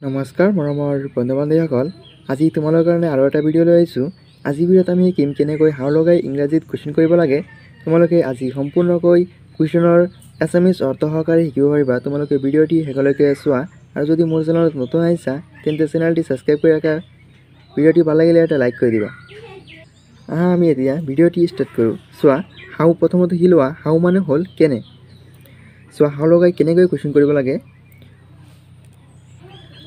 নমস্কাৰ মৰমৰ বন্ধু বান্ধৱীসকল, আজি তোমালোকৰ কাৰণে আৰু এটা ভিডিঅ' লৈ আহিছোঁ। আজি ভিডিঅ'ত আমি শিকিম কেনেকৈ হাও লগাই ইংৰাজীত কুৱেশ্যন কৰিব লাগে। তোমালোকে আজি সম্পূৰ্ণকৈ কুৱেশ্যনৰ এছামিজ অৰ্থ সহকাৰে শিকিব পাৰিবা। তোমালোকে ভিডিঅ'টি শেষলৈকে চোৱা আৰু যদি মোৰ চেনেলত নতুন আহিছা তেন্তে চেনেলটি ছাবস্ক্ৰাইব কৰি ৰাখা। ভিডিঅ'টি ভাল লাগিলে এটা লাইক কৰি দিবা। আমি এতিয়া ভিডিঅ'টি ষ্টাৰ্ট কৰোঁ। চোৱা, হাও প্ৰথমতে শিকি লোৱা। হাও মানে হ'ল কেনে। চোৱা, হাও লগাই কেনেকৈ কুৱেশ্যন কৰিব লাগে।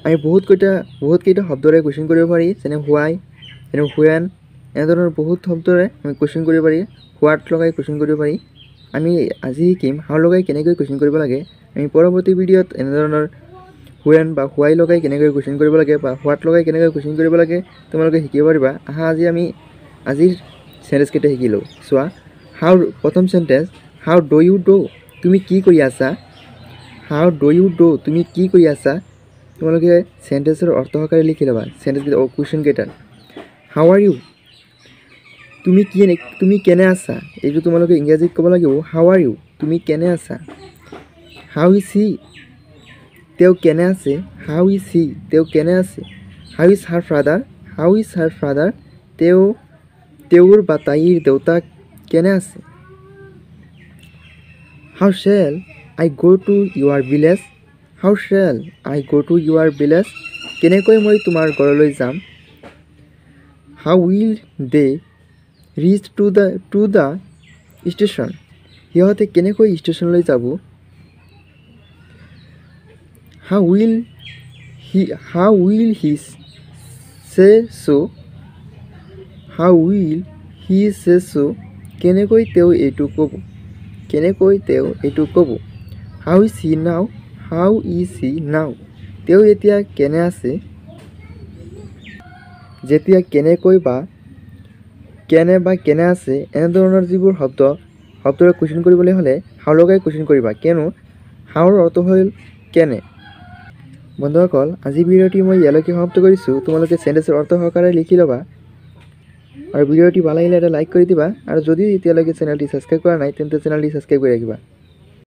আমি বহুত কেইটা শব্দৰে কুৱেশ্যন কৰিব পাৰি, যেনে হোৱাই, যেনে হুৱেন, এনেধৰণৰ বহুত শব্দৰে আমি কুৱেশ্যন কৰিব পাৰি। হোৱাট লগাই কুৱেশ্যন কৰিব পাৰি। আমি আজি শিকিম হাও লগাই কেনেকৈ কুৱেশ্যন কৰিব লাগে। আমি পৰৱৰ্তী ভিডিঅ'ত এনেধৰণৰ হুৱেন বা হোৱাই লগাই কেনেকৈ কুৱেশ্যন কৰিব লাগে বা হোৱাট লগাই কেনেকৈ কুৱেশ্যন কৰিব লাগে তোমালোকে শিকিব পাৰিবা। আজি আমি আজিৰ চেণ্টেঞ্চকেইটা শিকি লওঁ। চোৱা, হাও প্ৰথম sentence, how do you do, তুমি কি কৰি আছা। হাও ডু ইউ ডু, তুমি কি কৰি আছা। তোমালোকে চেণ্টেঞ্চৰ অৰ্থ সহকাৰে লিখি ল'বা। চেণ্টেঞ্চ কুৱেশ্যন কেইটাৰ হাও আৰ ইউ, তুমি কেনে আছা। এইটো তোমালোকে ইংৰাজীত ক'ব লাগিব, হাও আৰ ইউ, তুমি কেনে আছা। হাও ইজ হি, তেওঁ কেনে আছে। হাও ইজ হি, তেওঁ কেনে আছে। How is her father, how is her father, তেওঁৰ বা তাইৰ দেউতাক কেনে আছে। হাউ shall I go' to your village, how shall I go' to your village, কেনেকৈ মই তোমাৰ ঘৰলৈ যাম। How will they reach to the station, সিহঁতে কেনেকৈ ষ্টেশ্যনলৈ যাব। হাউ উইল হি চে ছ', হাউ উইল হি চে ছ', কেনেকৈ তেওঁ এইটো ক'ব। হাউ ইজ হি নাও, হাউ ইজ হি নাও, তেওঁ এতিয়া কেনে আছে। যেতিয়া কেনেকৈ বা কেনে আছে এনেধৰণৰ যিবোৰ শব্দৰে কুৱেশ্যন কৰিবলৈ হ'লে হাও লগাই কুৱেশ্যন কৰিবা, কিয়নো হাওৰ অৰ্থ হ'ল কেনে। বন্ধুসকল, আজি ভিডিঅ'টি মই ইয়ালৈকে সমাপ্ত কৰিছোঁ। তোমালোকে চেণ্টেঞ্চৰ অৰ্থ সহকাৰে লিখি ল'বা আৰু ভিডিঅ'টি ভাল লাগিলে এটা লাইক কৰি দিবা আৰু যদি এতিয়ালৈকে চেনেলটি ছাবস্ক্ৰাইব কৰা নাই তেন্তে চেনেলটি ছাবস্ক্ৰাইব কৰি ৰাখিবা।